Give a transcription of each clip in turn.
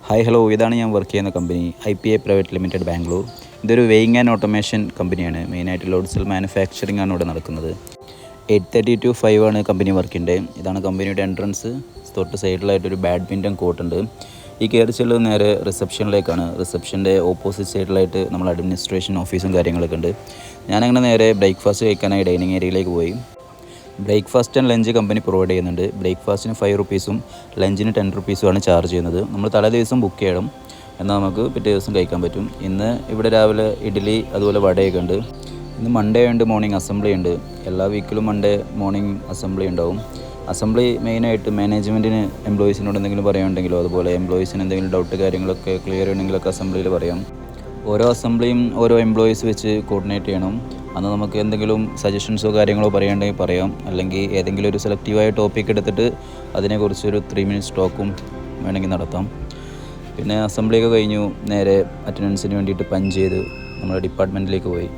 Hi hello, ഇതാണ് ഞാൻ work ചെയ്യുന്ന company IPA private limited Bangalore. ഇതൊരു വെയിങ് ആൻഡ് ഓട്ടോമേഷൻ കമ്പനിയാണ്. മെയിനായിട്ട് ലോഡ് സെൽ മാനുഫാക്ചറിങ് ആണ് ഇവിടെ നടക്കുന്നത്. 8:30 to 5 ആണ് കമ്പനി വർക്കിൻ്റെ. ഇതാണ് കമ്പനിയുടെ എൻട്രൻസ്. തൊട്ട് സൈഡിലായിട്ടൊരു ബാഡ്മിൻ്റൺ കോർട്ടുണ്ട്. ഈ കയറി ചെല്ലുന്നത് നേരെ റിസപ്ഷനിലേക്കാണ്. റിസപ്ഷൻ്റെ ഓപ്പോസിറ്റ് സൈഡിലായിട്ട് നമ്മൾ അഡ്മിനിസ്ട്രേഷൻ ഓഫീസും കാര്യങ്ങളൊക്കെ ഉണ്ട്. ഞാനങ്ങനെ നേരെ ബ്രേക്ക്ഫാസ്റ്റ് കഴിക്കാനായി ഡൈനിങ് ഏരിയയിലേക്ക് പോയി. Breakfast and lunch company provide ചെയ്യുന്നുണ്ട്. ബ്രേക്ക്ഫാസ്റ്റിന് 5 റുപ്പീസും ലഞ്ചിന് 10 റുപ്പീസുമാണ് ചാർജ് ചെയ്യുന്നത്. നമ്മൾ തലേ ദിവസം ബുക്ക് ചെയ്യണം, എന്നാൽ നമുക്ക് പിറ്റേ ദിവസം കഴിക്കാൻ പറ്റും. ഇന്ന് ഇവിടെ രാവിലെ ഇഡ്ഡലി അതുപോലെ വടയൊക്കെ ഉണ്ട്. ഇന്ന് മൺഡേ ഉണ്ട്, മോർണിംഗ് അസംബ്ലി ഉണ്ട്. എല്ലാ വീക്കിലും മൺഡേ മോർണിംഗ് അസംബ്ലി ഉണ്ടാവും. അസംബ്ലി മെയിനായിട്ട് മാനേജ്മെൻറ്റിന് എംപ്ലോയീസിനോട് എന്തെങ്കിലും പറയുന്നുണ്ടെങ്കിലോ അതുപോലെ എംപ്ലോയീസിന് എന്തെങ്കിലും ഡൗട്ട് കാര്യങ്ങളൊക്കെ ക്ലിയർ ചെയ്യണമെങ്കിലൊക്കെ അസംബ്ലിയിൽ പറയാം. ഓരോ അസംബ്ലിയും ഓരോ എംപ്ലോയീസ് വെച്ച് കോർഡിനേറ്റ് ചെയ്യണം. അന്ന് നമുക്ക് എന്തെങ്കിലും സജഷൻസോ കാര്യങ്ങളോ പറയുകയുണ്ടെങ്കിൽ പറയാം. അല്ലെങ്കിൽ ഏതെങ്കിലും ഒരു സെലക്റ്റീവായ ടോപ്പിക് എടുത്തിട്ട് അതിനെക്കുറിച്ചൊരു 3 minutes ടോക്കും വേണമെങ്കിൽ നടത്താം. പിന്നെ അസംബ്ലിയൊക്കെ കഴിഞ്ഞു നേരെ അറ്റൻഡൻസിന് വേണ്ടിയിട്ട് പഞ്ച് ചെയ്ത് നമ്മുടെ ഡിപ്പാർട്ട്മെൻറ്റിലേക്ക് പോയി.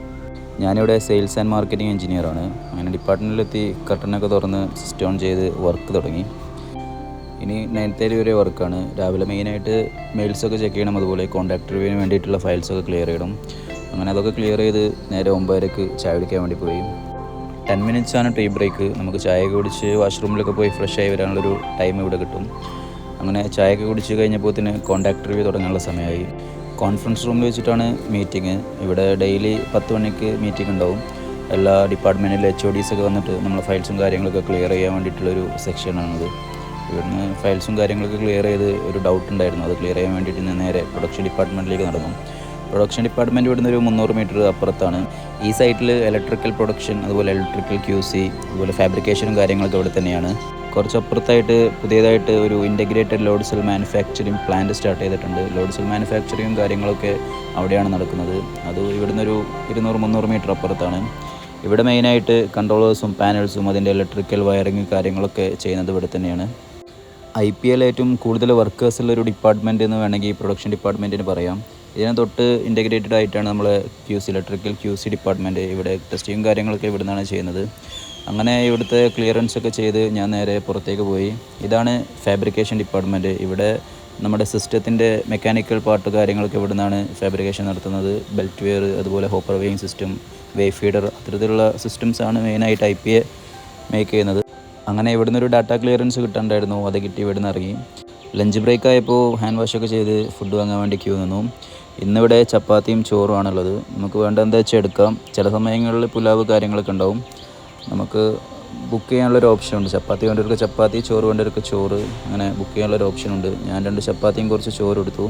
ഞാനിവിടെ സെയിൽസ് ആൻഡ് മാർക്കറ്റിംഗ് എഞ്ചിനീയറാണ്. അങ്ങനെ ഡിപ്പാർട്ട്മെൻറ്റിലെത്തി കർട്ടനൊക്കെ തുറന്ന് സിസ്റ്റം ഓൺ ചെയ്ത് വർക്ക് തുടങ്ങി. ഇനി 9:30 വരെ വർക്കാണ്. രാവിലെ മെയിനായിട്ട് മെയിൽസൊക്കെ ചെക്ക് ചെയ്യണം, അതുപോലെ കോൺടാക്ട് റിവ്യൂവിന് വേണ്ടിയിട്ടുള്ള ഫയൽസൊക്കെ ക്ലിയർ ചെയ്യണം. അങ്ങനെ അതൊക്കെ ക്ലിയർ ചെയ്ത് നേരെ 9:30 ചായ കുടിക്കാൻ വേണ്ടി പോയി. 10 minutes ആണ് ടീ ബ്രേക്ക്. നമുക്ക് ചായയൊക്കെ കുടിച്ച് വാഷ്റൂമിലൊക്കെ പോയി ഫ്രഷ് ആയി വരാനുള്ളൊരു ടൈം ഇവിടെ കിട്ടും. അങ്ങനെ ചായയൊക്കെ കുടിച്ച് കഴിഞ്ഞപ്പോഴത്തേന് കോൺടാക്ട് റിവ്യൂ തുടങ്ങാനുള്ള സമയമായി. കോൺഫറൻസ് റൂമിൽ വെച്ചിട്ടാണ് മീറ്റിംഗ്. ഇവിടെ ഡെയിലി 10 മണിക്ക് മീറ്റിംഗ് ഉണ്ടാവും. എല്ലാ ഡിപ്പാർട്ട്മെൻറ്റിലെ HODs ഒക്കെ വന്നിട്ട് നമ്മളെ ഫയൽസും കാര്യങ്ങളൊക്കെ ക്ലിയർ ചെയ്യാൻ വേണ്ടിയിട്ടുള്ളൊരു സെക്ഷനാണത്. ഇവിടുന്ന് ഫയൽസും കാര്യങ്ങളൊക്കെ ക്ലിയർ ചെയ്ത് ഒരു ഡൗട്ട് ഉണ്ടായിരുന്നു, അത് ക്ലിയർ ചെയ്യാൻ വേണ്ടിയിട്ട് ഞാൻ നേരെ പ്രൊഡക്ഷൻ ഡിപ്പാർട്ട്മെൻറ്റിലേക്ക് നടന്നു. പ്രൊഡക്ഷൻ ഡിപ്പാർട്ട്മെൻറ്റ് ഇവിടുന്ന് ഒരു 300 മീറ്റർ അപ്പുറത്താണ്. ഈ സൈറ്റിൽ ഇലക്ട്രിക്കൽ പ്രൊഡക്ഷൻ, അതുപോലെ ഇലക്ട്രിക്കൽ QC, അതുപോലെ ഫാബ്രിക്കേഷനും കാര്യങ്ങളൊക്കെ ഇവിടെ തന്നെയാണ്. കുറച്ചപ്പുറത്തായിട്ട് പുതിയതായിട്ട് ഒരു integrated load cell manufacturing plant start ചെയ്തിട്ടുണ്ട്. ലോഡ് സെൽ മാനുഫാക്ചറിങ്ങും കാര്യങ്ങളൊക്കെ അവിടെയാണ് നടക്കുന്നത്. അത് ഇവിടുന്നൊരു 200-300 മീറ്റർ അപ്പുറത്താണ്. ഇവിടെ മെയിനായിട്ട് കൺട്രോളേഴ്സും പാനൽസും അതിൻ്റെ ഇലക്ട്രിക്കൽ വയറിങ് കാര്യങ്ങളൊക്കെ ചെയ്യുന്നത് ഇവിടെ തന്നെയാണ്. IPL ഏറ്റവും കൂടുതൽ വർക്കേഴ്സുള്ളൊരു ഡിപ്പാർട്ട്മെൻറ്റ് എന്ന് വേണമെങ്കിൽ പ്രൊഡക്ഷൻ ഡിപ്പാർട്ട്മെൻറ്റിന് പറയാം. ഇതിനെ തൊട്ട് ഇൻ്റഗ്രേറ്റഡ് ആയിട്ടാണ് നമ്മൾ ഇലക്ട്രിക്കൽ QC ഡിപ്പാർട്ട്മെൻറ്റ്. ഇവിടെ ടെസ്റ്റിങ്ങും കാര്യങ്ങളൊക്കെ ഇവിടെ നിന്നാണ് ചെയ്യുന്നത്. അങ്ങനെ ഇവിടുത്തെ ക്ലിയറൻസ് ഒക്കെ ചെയ്ത് ഞാൻ നേരെ പുറത്തേക്ക് പോയി. ഇതാണ് ഫാബ്രിക്കേഷൻ ഡിപ്പാർട്ട്മെൻറ്റ്. ഇവിടെ നമ്മുടെ സിസ്റ്റത്തിൻ്റെ മെക്കാനിക്കൽ പാർട്ട് കാര്യങ്ങളൊക്കെ ഇവിടെ നിന്നാണ് ഫാബ്രിക്കേഷൻ നടത്തുന്നത്. ബെൽറ്റ് വെയർ, അതുപോലെ hopper weighing system, wave feeder, അത്തരത്തിലുള്ള സിസ്റ്റംസാണ് മെയിനായിട്ട് IPA മേക്ക് ചെയ്യുന്നത്. അങ്ങനെ ഇവിടുന്ന് ഒരു ഡാറ്റ ക്ലിയറൻസ് കിട്ടാണ്ടായിരുന്നു, അത് കിട്ടി ഇവിടുന്ന് ഇറങ്ങി. ലഞ്ച് ബ്രേക്ക് ആയപ്പോൾ ഹാൻഡ് വാഷൊക്കെ ചെയ്ത് ഫുഡ് വാങ്ങാൻ വേണ്ടി ക്യൂ നിന്നു. ഇന്നിവിടെ ചപ്പാത്തിയും ചോറും ആണുള്ളത്. നമുക്ക് വേണ്ട എന്താ വെച്ചാൽ എടുക്കാം. ചില സമയങ്ങളിൽ പുലാവ് കാര്യങ്ങളൊക്കെ ഉണ്ടാവും. നമുക്ക് ബുക്ക് ചെയ്യാനുള്ളൊരു ഓപ്ഷൻ ഉണ്ട്. ചപ്പാത്തി വേണ്ടവർക്ക് ചപ്പാത്തി, ചോറ് വേണ്ടവർക്ക് ചോറ്, അങ്ങനെ ബുക്ക് ചെയ്യാനുള്ളൊരു ഓപ്ഷൻ ഉണ്ട്. ഞാൻ 2 ചപ്പാത്തിയും കുറച്ച് ചോറ് എടുത്തു.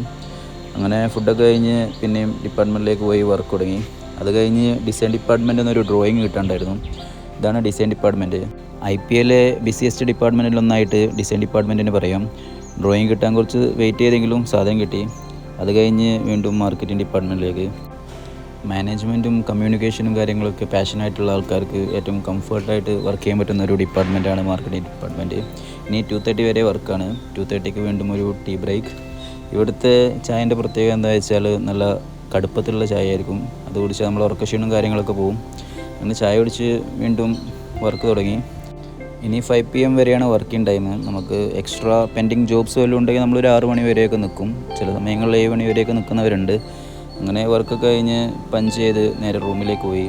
അങ്ങനെ ഫുഡൊക്കെ കഴിഞ്ഞ് പിന്നെയും ഡിപ്പാർട്ട്മെൻറ്റിലേക്ക് പോയി വർക്ക് തുടങ്ങി. അത് കഴിഞ്ഞ് ഡിസൈൻ ഡിപ്പാർട്ട്മെൻറ്റിൽ നിന്നൊരു ഡ്രോയിങ് കിട്ടാണ്ടായിരുന്നു. ഇതാണ് ഡിസൈൻ ഡിപ്പാർട്ട്മെൻറ്റ്. IPAയിലെ ബിസിയസ്റ്റ് ഡിപ്പാർട്ട്മെൻറ്റിലൊന്നായിട്ട് ഡിസൈൻ ഡിപ്പാർട്ട്മെൻറ്റിന് പറയാം. ഡ്രോയിങ് കിട്ടാൻ കുറച്ച് വെയിറ്റ് ചെയ്തെങ്കിലും സാധനം കിട്ടി. അത് കഴിഞ്ഞ് വീണ്ടും മാർക്കറ്റിംഗ് ഡിപ്പാർട്ട്മെൻറ്റിലേക്ക്. മാനേജ്മെൻറ്റും കമ്മ്യൂണിക്കേഷനും കാര്യങ്ങളൊക്കെ പാഷനായിട്ടുള്ള ആൾക്കാർക്ക് ഏറ്റവും കംഫർട്ടായിട്ട് വർക്ക് ചെയ്യാൻ പറ്റുന്ന ഒരു ഡിപ്പാർട്ട്മെൻറ്റാണ് മാർക്കറ്റിംഗ് ഡിപ്പാർട്ട്മെൻറ്റ്. ഇനി 2:30 വരെ വർക്കാണ്. 2:30 വീണ്ടും ഒരു ടീ ബ്രേക്ക്. ഇവിടുത്തെ ചായൻ്റെ പ്രത്യേകത എന്താ വെച്ചാൽ നല്ല കടുപ്പത്തിലുള്ള ചായ ആയിരിക്കും. അത് കുടിച്ചാൽ നമ്മൾ ഉറക്കക്ഷീണവും കാര്യങ്ങളൊക്കെ പോകും. അങ്ങനെ ചായ കുടിച്ച് വീണ്ടും വർക്ക് തുടങ്ങി. ഇനി 5 PM വരെയാണ് വർക്കിംഗ് ടൈം. നമുക്ക് എക്സ്ട്രാ പെൻഡിങ് ജോബ്സ് വല്ലതും ഉണ്ടെങ്കിൽ നമ്മളൊരു 6 മണി വരെയൊക്കെ നിൽക്കും. ചില സമയങ്ങളിൽ 7 മണി വരെയൊക്കെ നിൽക്കുന്നവരുണ്ട്. അങ്ങനെ വർക്ക് കഴിഞ്ഞ് പഞ്ച് ചെയ്ത് നേരെ റൂമിലേക്ക് പോയി.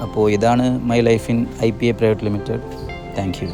അപ്പോൾ ഇതാണ് my life in IPA private limited. Thank you.